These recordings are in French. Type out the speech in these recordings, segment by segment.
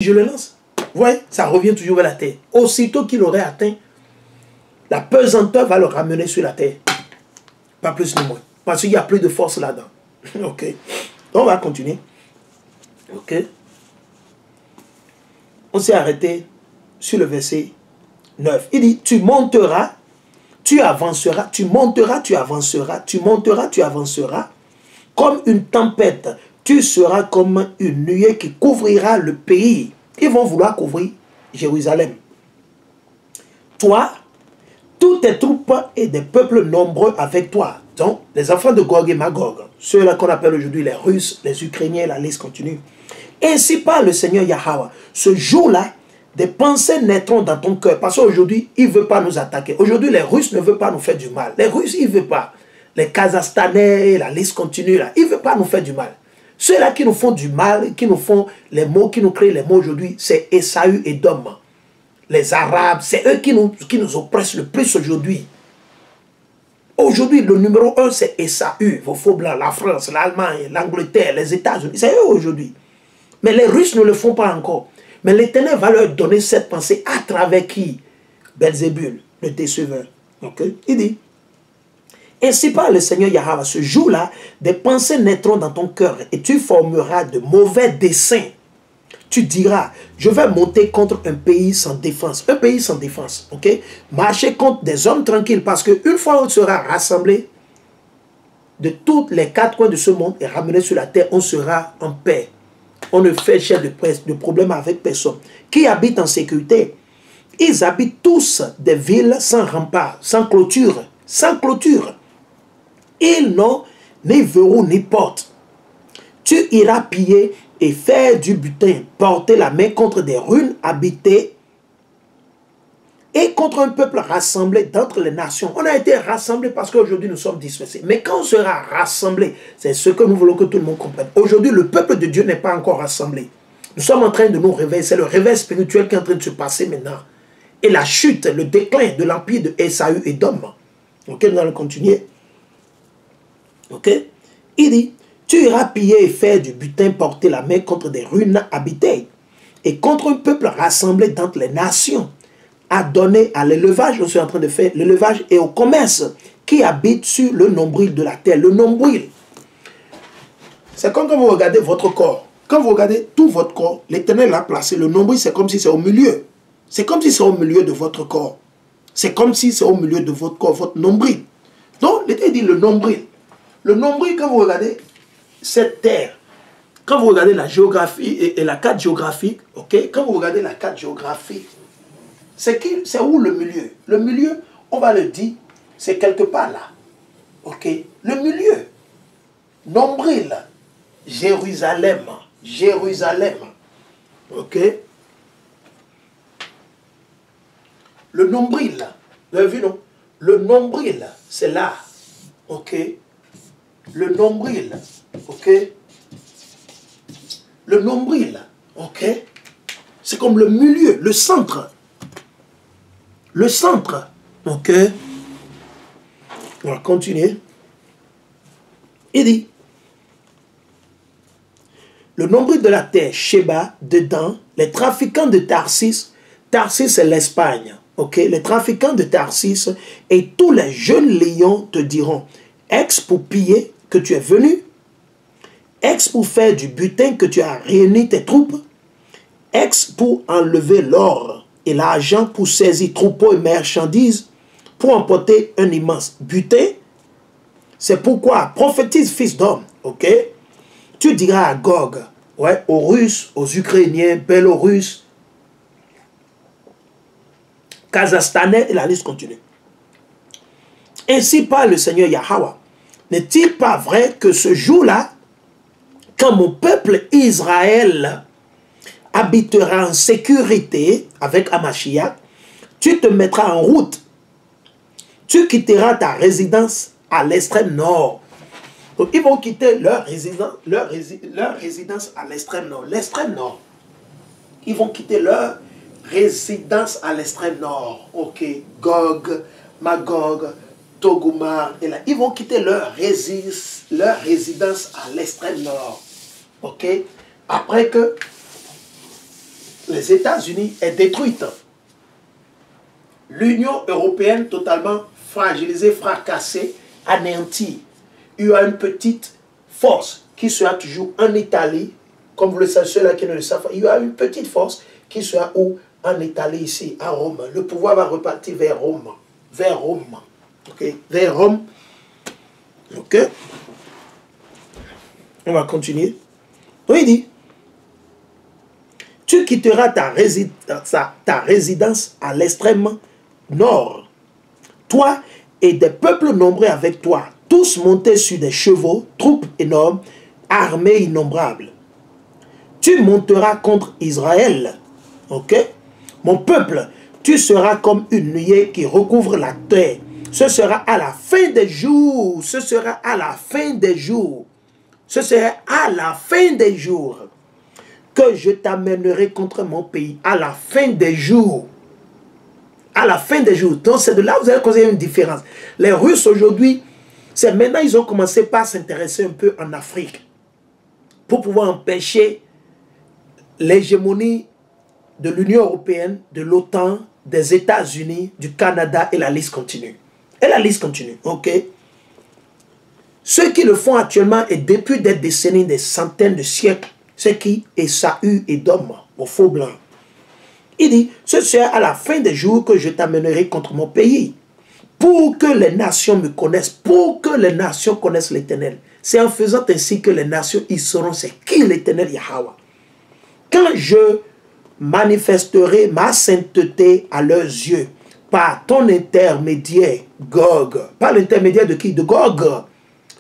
Je le lance. Vous voyez, ça revient toujours vers la terre. Aussitôt qu'il aurait atteint, la pesanteur va le ramener sur la terre. Pas plus ni moins. Parce qu'il n'y a plus de force là-dedans. Ok. Donc on va continuer. Ok. On s'est arrêté sur le verset 9. Il dit, tu monteras, tu avanceras, tu monteras, tu avanceras, tu monteras, tu avanceras. Comme une tempête, tu seras comme une nuée qui couvrira le pays. Ils vont vouloir couvrir Jérusalem. Toi, toutes tes troupes et des peuples nombreux avec toi. Donc, les enfants de Gog et Magog, ceux-là qu'on appelle aujourd'hui les Russes, les Ukrainiens, la liste continue. Ainsi parle le Seigneur Yahweh. Ce jour-là, des pensées naîtront dans ton cœur. Parce qu'aujourd'hui, il ne veut pas nous attaquer. Aujourd'hui, les Russes ne veulent pas nous faire du mal. Les Russes, ils ne veulent pas. Les Kazakhstanais, la liste continue, là, ils ne veulent pas nous faire du mal. Ceux-là qui nous font du mal, qui nous font les mots, qui nous créent les mots aujourd'hui, c'est Esaü et Dom. Les Arabes, c'est eux qui nous oppressent le plus aujourd'hui. Aujourd'hui, le numéro 1, c'est Esaü, vos faux blancs, la France, l'Allemagne, l'Angleterre, les États-Unis. C'est eux aujourd'hui. Mais les Russes ne le font pas encore. Mais l'Éternel va leur donner cette pensée à travers qui? Belzébul, le déceveur. Okay? Il dit, ainsi parle le Seigneur Yahweh, ce jour-là, des pensées naîtront dans ton cœur et tu formeras de mauvais desseins. Tu diras, je vais monter contre un pays sans défense. Un pays sans défense, ok? Marcher contre des hommes tranquilles parce qu'une fois on sera rassemblé de tous les quatre coins de ce monde et ramené sur la terre, on sera en paix. On ne fait chef de problème avec personne. Qui habite en sécurité? Ils habitent tous des villes sans rempart, sans clôture. Sans clôture. Ils n'ont ni verrou ni porte. Tu iras piller et faire du butin, porter la main contre des ruines habitées et contre un peuple rassemblé d'entre les nations. On a été rassemblés parce qu'aujourd'hui nous sommes dispersés. Mais quand on sera rassemblés, c'est ce que nous voulons que tout le monde comprenne. Aujourd'hui, le peuple de Dieu n'est pas encore rassemblé. Nous sommes en train de nous réveiller. C'est le réveil spirituel qui est en train de se passer maintenant. Et la chute, le déclin de l'empire de Esaü et d'Om. Ok, nous allons continuer. Ok, il dit, tu iras piller et faire du butin, porter la main contre des ruines habitées et contre un peuple rassemblé d'entre les nations, à donner à l'élevage, on est en train de faire l'élevage et au commerce qui habite sur le nombril de la terre. Le nombril, c'est comme quand vous regardez votre corps. Quand vous regardez tout votre corps, l'Éternel l'a placé. Le nombril, c'est comme si c'est au milieu. C'est comme si c'est au milieu de votre corps. C'est comme si c'est au milieu de votre corps, votre nombril. Donc, l'Éternel dit le nombril. Le nombril, quand vous regardez cette terre, quand vous regardez la géographie et la carte géographique, ok, quand vous regardez la carte géographique, c'est où le milieu? Le milieu, on va le dire, c'est quelque part là. Ok, le milieu, nombril, Jérusalem, Jérusalem, ok. Le nombril, vous avez vu non? Le nombril, c'est là, ok. Le nombril, ok. Le nombril, ok. C'est comme le milieu, le centre. Le centre, ok. On va continuer. Il dit, le nombril de la terre, Sheba, dedans, les trafiquants de Tarsis, Tarsis c'est l'Espagne, ok. Les trafiquants de Tarsis et tous les jeunes lions te diront, ex pour piller que tu es venu, ex pour faire du butin que tu as réuni tes troupes, ex pour enlever l'or et l'argent pour saisir troupeaux et marchandises, pour emporter un immense butin. C'est pourquoi prophétise fils d'homme, ok? Tu diras à Gog, ouais, aux Russes, aux Ukrainiens, Bélorusses, Kazakhstanais, et la liste continue. Ainsi parle le Seigneur Yahweh. N'est-il pas vrai que ce jour-là, quand mon peuple Israël habitera en sécurité avec Hamashiach, tu te mettras en route. Tu quitteras ta résidence à l'extrême nord. Donc ils vont quitter leur résidence à l'extrême nord. L'extrême nord. Ils vont quitter leur résidence à l'extrême nord. Ok. Gog, Magog, Togumar, et là, ils vont quitter leur résidence à l'extrême nord. Ok? Après que les États-Unis est détruite. L'Union européenne totalement fragilisée, fracassée, anéantie. Il y a une petite force qui sera toujours en Italie, comme vous le savez, ceux-là qui ne le savent pas, il y a une petite force qui sera où? En Italie, ici, à Rome. Le pouvoir va repartir vers Rome. Vers Rome. Ok? Vers Rome. Ok? On va continuer. Donc il dit, tu quitteras ta résidence à l'extrême nord, toi et des peuples nombreux avec toi, tous montés sur des chevaux, troupes énormes, armées innombrables. Tu monteras contre Israël. Ok? Mon peuple, tu seras comme une nuée qui recouvre la terre. Ce sera à la fin des jours. Ce sera à la fin des jours. Ce sera à la fin des jours que je t'amènerai contre mon pays. À la fin des jours. À la fin des jours. Donc c'est de là que vous allez causer une différence. Les Russes aujourd'hui, c'est maintenant ils ont commencé par s'intéresser un peu en Afrique pour pouvoir empêcher l'hégémonie de l'Union européenne, de l'OTAN, des États-Unis, du Canada, et la liste continue. Et la liste continue, ok? Ceux qui le font actuellement, et depuis des décennies, des centaines de siècles, c'est qui? Esaü et Dom, au faux blanc. Il dit, ce sera à la fin des jours que je t'amènerai contre mon pays, pour que les nations me connaissent, pour que les nations connaissent l'Éternel. C'est en faisant ainsi que les nations, ils sauront c'est qui l'Éternel Yahweh. Quand je manifesterai ma sainteté à leurs yeux, par ton intermédiaire, Gog. Par l'intermédiaire de qui? De Gog.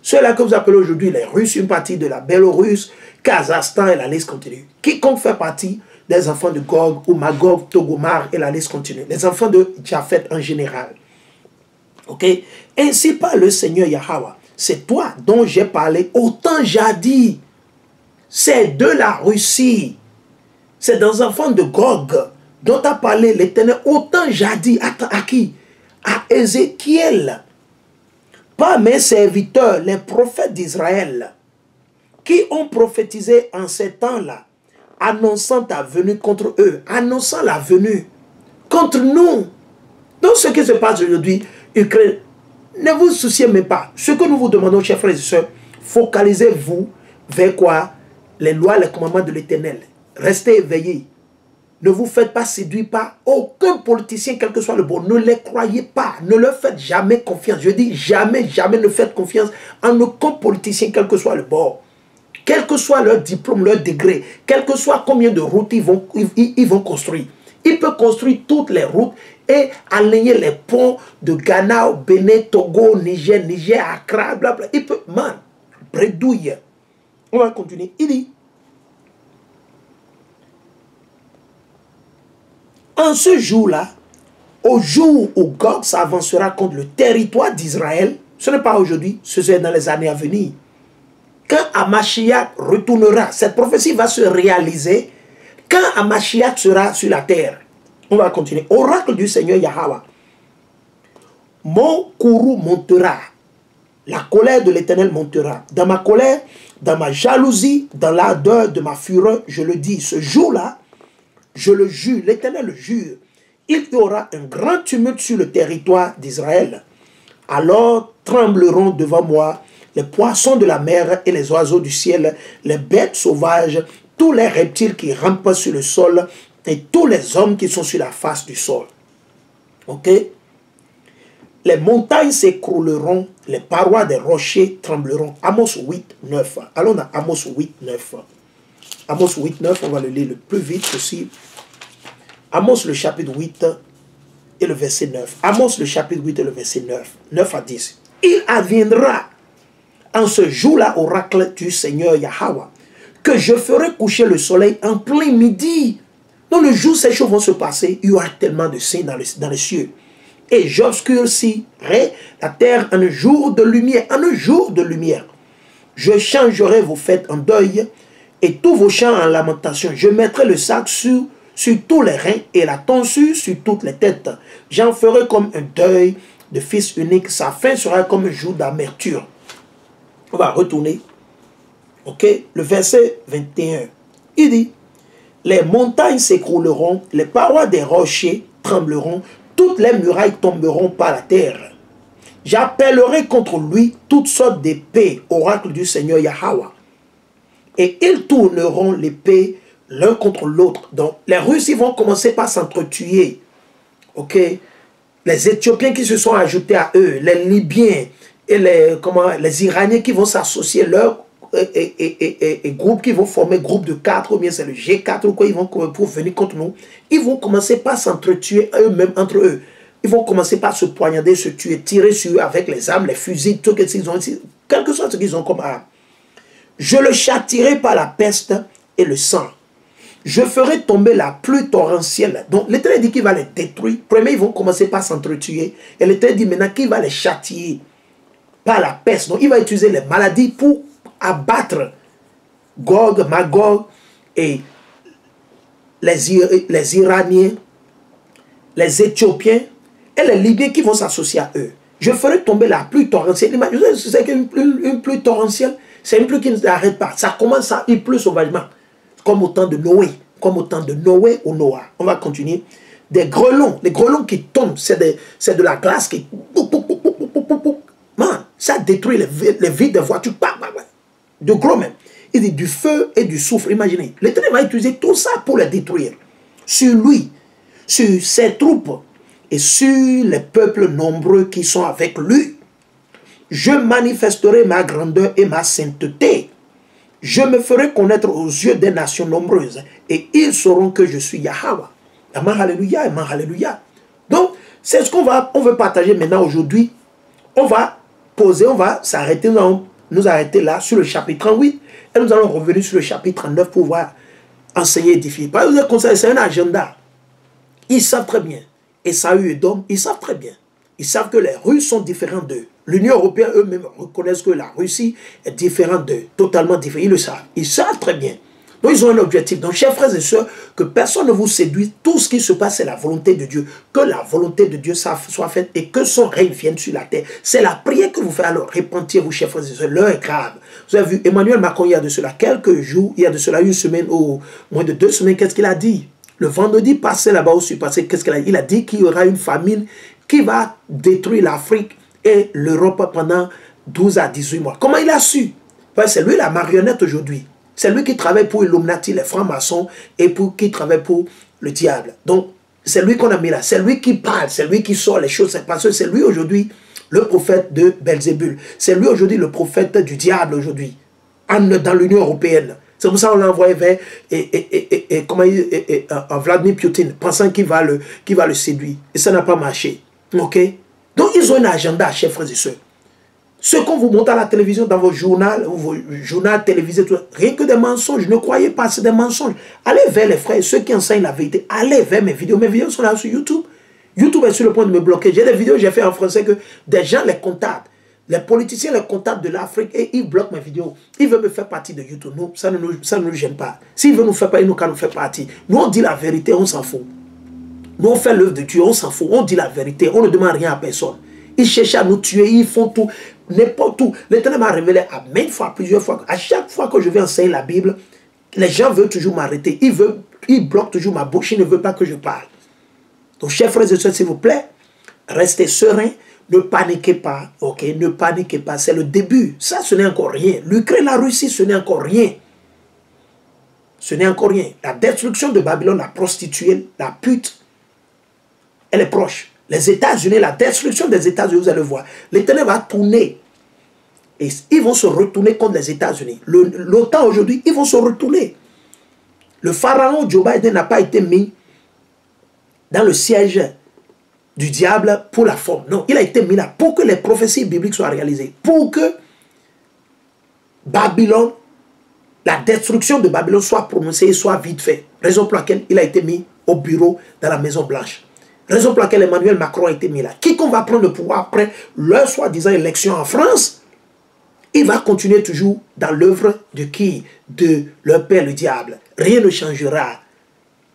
Ceux-là que vous appelez aujourd'hui les Russes, une partie de la Bélorusse, Kazakhstan, et la liste continue. Quiconque fait partie des enfants de Gog ou Magog, Togomar, et la liste continue. Les enfants de Japhet en général. Ok? Ainsi parle le Seigneur Yahweh. C'est toi dont j'ai parlé autant jadis. C'est de la Russie. C'est dans enfants de Gog dont a parlé l'Éternel autant jadis. À qui? À Ézéchiel. Par mes serviteurs, les prophètes d'Israël, qui ont prophétisé en ces temps-là, annonçant ta venue contre eux, annonçant la venue contre nous. Donc ce qui se passe aujourd'hui, Ukraine, ne vous souciez même pas. Ce que nous vous demandons, chers frères et sœurs, focalisez-vous vers quoi? Les lois, les commandements de l'Éternel. Restez éveillés. Ne vous faites pas séduire par aucun politicien, quel que soit le bon. Ne les croyez pas. Ne leur faites jamais confiance. Je dis jamais, jamais ne faites confiance en aucun politicien, quel que soit le bord. Quel que soit leur diplôme, leur degré, quel que soit combien de routes ils vont construire. Ils peuvent construire toutes les routes et aligner les ponts de Ghana, Bénin, Togo, Niger, Accra, blablabla. Ils peuvent, man, bredouille. On va continuer. Il dit, en ce jour-là, au jour où Gog s'avancera contre le territoire d'Israël, ce n'est pas aujourd'hui, ce sera dans les années à venir. Quand Hamashiach retournera, cette prophétie va se réaliser quand Hamashiach sera sur la terre. On va continuer. Oracle du Seigneur Yahweh. Mon courroux montera. La colère de l'Éternel montera. Dans ma colère, dans ma jalousie, dans l'ardeur de ma fureur, je le dis, ce jour-là, je le jure, l'Éternel le jure, il y aura un grand tumulte sur le territoire d'Israël. Alors trembleront devant moi les poissons de la mer et les oiseaux du ciel, les bêtes sauvages, tous les reptiles qui rampent sur le sol et tous les hommes qui sont sur la face du sol. Ok? Les montagnes s'écrouleront, les parois des rochers trembleront. Amos 8, 9. Allons dans Amos 8, 9. Amos 8, 9, on va le lire le plus vite possible. Amos le chapitre 8 et le verset 9. Amos le chapitre 8 et le verset 9. 9 à 10. Il adviendra en ce jour-là, oracle du Seigneur Yahweh, que je ferai coucher le soleil en plein midi. Dans le jour où ces choses vont se passer, il y aura tellement de signes dans les cieux. Et j'obscurcirai la terre en un jour de lumière. En un jour de lumière. Je changerai vos fêtes en deuil et tous vos chants en lamentation. Je mettrai le sac sur tous les reins et la tonsure sur toutes les têtes. J'en ferai comme un deuil de fils unique. Sa fin sera comme un jour d'amertume. On va retourner. Ok, le verset 21. Il dit, les montagnes s'écrouleront, les parois des rochers trembleront, toutes les murailles tomberont par la terre. J'appellerai contre lui toutes sortes d'épées, oracle du Seigneur Yahweh. Et ils tourneront l'épée l'un contre l'autre. Donc, les Russes, ils vont commencer par s'entretuer. Ok? Les Éthiopiens qui se sont ajoutés à eux, les Libyens et les Iraniens qui vont s'associer, leurs groupes qui vont former groupe de 4, ou bien c'est le G4, ou quoi, ils vont pour venir contre nous. Ils vont commencer par s'entretuer eux-mêmes entre eux. Ils vont commencer par se poignarder, se tuer, tirer sur eux avec les armes, les fusils, tout ce qu'ils ont, quel que soit ce qu'ils ont comme arme. Je le châtierai par la peste et le sang. Je ferai tomber la pluie torrentielle. Donc l'Éternel dit qu'il va les détruire. Premier, ils vont commencer par s'entretuer. Et l'Éternel dit maintenant qu'il va les châtier par la peste. Donc il va utiliser les maladies pour abattre Gog, Magog et les Iraniens, les Éthiopiens et les Libyens qui vont s'associer à eux. Je ferai tomber la pluie torrentielle. C'est qu'une pluie torrentielle, c'est une pluie qui ne s'arrête pas. Ça commence à il pleut sauvagement. Comme au temps de Noé. Comme au temps de Noé ou Noah. On va continuer. Des grêlons. Les grêlons qui tombent, c'est de la glace qui... Man, ça détruit les vitres des voitures. De gros même. Il dit du feu et du soufre. Imaginez. L'Éternel va utiliser tout ça pour les détruire. Sur lui, sur ses troupes et sur les peuples nombreux qui sont avec lui. Je manifesterai ma grandeur et ma sainteté. Je me ferai connaître aux yeux des nations nombreuses et ils sauront que je suis Yahweh. Amen, alléluia, amen, alléluia. Donc, c'est ce qu'on veut partager maintenant aujourd'hui. On va poser, on va s'arrêter, nous arrêter là sur le chapitre 38 et nous allons revenir sur le chapitre 39 pour pouvoir enseigner et édifier. Par exemple, c'est un agenda. Ils savent très bien. Esaü et Edom, ils savent très bien. Ils savent que les Russes sont différents d'eux. L'Union européenne eux-mêmes reconnaissent que la Russie est différente d'eux, totalement différente. Ils le savent. Ils savent très bien. Donc ils ont un objectif. Donc chers frères et sœurs, que personne ne vous séduise. Tout ce qui se passe, c'est la volonté de Dieu. Que la volonté de Dieu soit faite et que son règne vienne sur la terre. C'est la prière que vous faites. Alors répentez-vous, chers frères et sœurs. L'heure est grave. Vous avez vu Emmanuel Macron, il y a de cela quelques jours, il y a de cela une semaine ou moins de 2 semaines, qu'est-ce qu'il a dit? Le vendredi passé là-bas au sud-passé, qu'est-ce qu'il a dit? Il a dit qu'il y aura une famine qui va détruire l'Afrique et l'Europe pendant 12 à 18 mois. Comment il a su? C'est lui la marionnette aujourd'hui. C'est lui qui travaille pour Illuminati, les francs-maçons, et qui travaille pour le diable. Donc, c'est lui qu'on a mis là. C'est lui qui parle, c'est lui qui sort les choses. Parce que c'est lui aujourd'hui le prophète de Belzébul. C'est lui aujourd'hui le prophète du diable aujourd'hui, dans l'Union européenne. C'est pour ça qu'on l'a envoyé vers Vladimir Poutine, pensant qu'il va le séduire. Et ça n'a pas marché. Ok? Donc, ils ont un agenda, chers frères et sœurs. Ce qu'on vous montre à la télévision, dans vos journaux télévisés, rien que des mensonges. Ne croyez pas, c'est des mensonges. Allez vers les frères, ceux qui enseignent la vérité. Allez vers mes vidéos. Mes vidéos sont là sur YouTube. YouTube est sur le point de me bloquer. J'ai des vidéos que j'ai fait en français que des gens les contactent. Les politiciens les contactent de l'Afrique et ils bloquent mes vidéos. Ils veulent me faire partie de YouTube. Nous, ça ne nous gêne pas. S'ils veulent nous faire partie, nous faire partie. Nous, on dit la vérité, on s'en fout. Nous, on fait l'œuvre de Dieu, on s'en fout. On dit la vérité, on ne demande rien à personne. Ils cherchent à nous tuer, ils font tout, n'importe où. L'Éternel m'a révélé à maintes fois, plusieurs fois. À chaque fois que je vais enseigner la Bible, les gens veulent toujours m'arrêter. Ils bloquent toujours ma bouche, ils ne veulent pas que je parle. Donc, chers frères et sœurs, s'il vous plaît, restez sereins, ne paniquez pas, ok? Ne paniquez pas, c'est le début. Ça, ce n'est encore rien. L'Ukraine, la Russie, ce n'est encore rien. Ce n'est encore rien. La destruction de Babylone, la prostituée, la pute, elle est proche. Les États-Unis, la destruction des États-Unis, vous allez voir. L'Éternel va tourner. Et ils vont se retourner contre les États-Unis. L'OTAN aujourd'hui, ils vont se retourner. Le pharaon Joe Biden n'a pas été mis dans le siège du diable pour la forme. Non, il a été mis là pour que les prophéties bibliques soient réalisées. Pour que Babylone, la destruction de Babylone soit prononcée et soit vite faite. Raison pour laquelle il a été mis au bureau dans la Maison Blanche. Raison pour laquelle Emmanuel Macron a été mis là. Quiconque va prendre le pouvoir après leur soi-disant élection en France, il va continuer toujours dans l'œuvre de qui? De leur père le diable. Rien ne changera.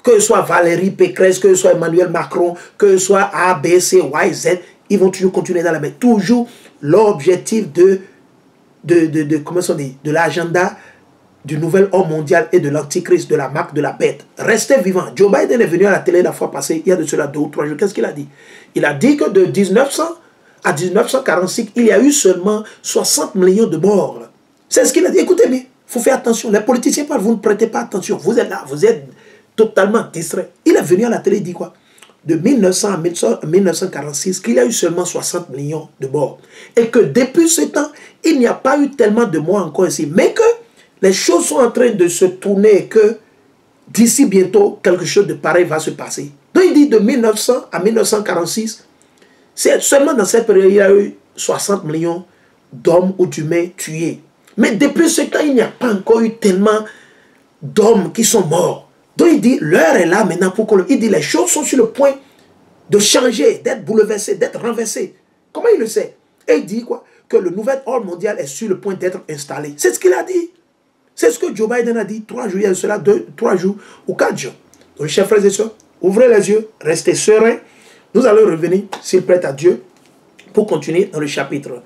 Que ce soit Valérie Pécresse, que ce soit Emmanuel Macron, que ce soit A, B, C, Y, Z, ils vont toujours continuer dans la main. Toujours l'objectif comment on dit, de l'agenda du nouvel ordre mondial et de l'antichrist, de la marque de la bête. Restez vivant. Joe Biden est venu à la télé la fois passée, il y a de cela 2 ou 3 jours. Qu'est-ce qu'il a dit? Il a dit que de 1900 à 1946, il y a eu seulement 60 millions de morts. C'est ce qu'il a dit. Écoutez bien, il faut faire attention. Les politiciens parlent, vous ne prêtez pas attention. Vous êtes là, vous êtes totalement distrait. Il est venu à la télé, il dit quoi? De 1900 à 1946, qu'il y a eu seulement 60 millions de morts. Et que depuis ce temps, il n'y a pas eu tellement de morts encore ici. Mais que les choses sont en train de se tourner et que d'ici bientôt, quelque chose de pareil va se passer. Donc il dit de 1900 à 1946, c'est seulement dans cette période, il y a eu 60 millions d'hommes ou d'humains tués. Mais depuis ce temps, il n'y a pas encore eu tellement d'hommes qui sont morts. Donc il dit, l'heure est là maintenant pour qu'on... Il dit, les choses sont sur le point de changer, d'être bouleversées, d'être renversées. Comment il le sait? Et il dit quoi? Que le nouvel ordre mondial est sur le point d'être installé. C'est ce qu'il a dit. C'est ce que Joe Biden a dit 3 jours, il y a cela 3 jours ou 4 jours. Donc, chers frères et sœurs, ouvrez les yeux, restez sereins. Nous allons revenir, s'il plaît à Dieu, pour continuer dans le chapitre